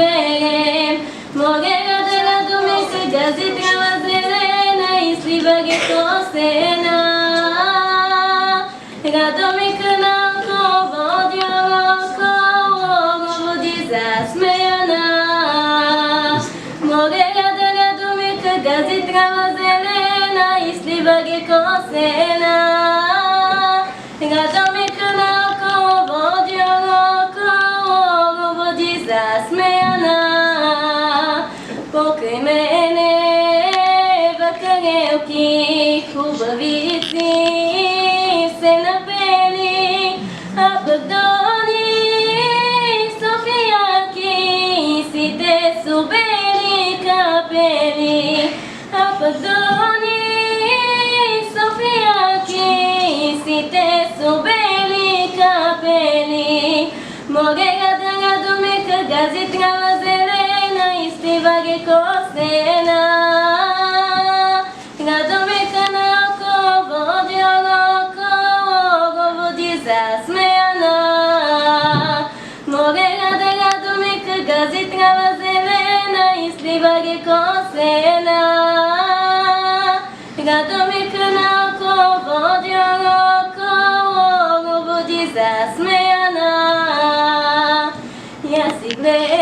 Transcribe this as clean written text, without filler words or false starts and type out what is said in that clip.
берем. Морето да радуме се, гази трава зелена и слива ги косена. Радоме каналко, води около, води засмеяна. Морето да радуме се, гази трава зелена и слива ги косена. Радоме каналко, води около, води засмеяна. Покрај мене вакарелки, хубавици се напели, а пък долни софиянки сите су бели капели, а пък долни софиянки сите су бели капели. Морето да радуме гази трава зелена и слива ги косена. Радоме каналко, води около, води засмеяна. Морето да радуме гази трава зелена и слива ги косена. Радоме каналко, води около, води засмеяна. Јас си гледам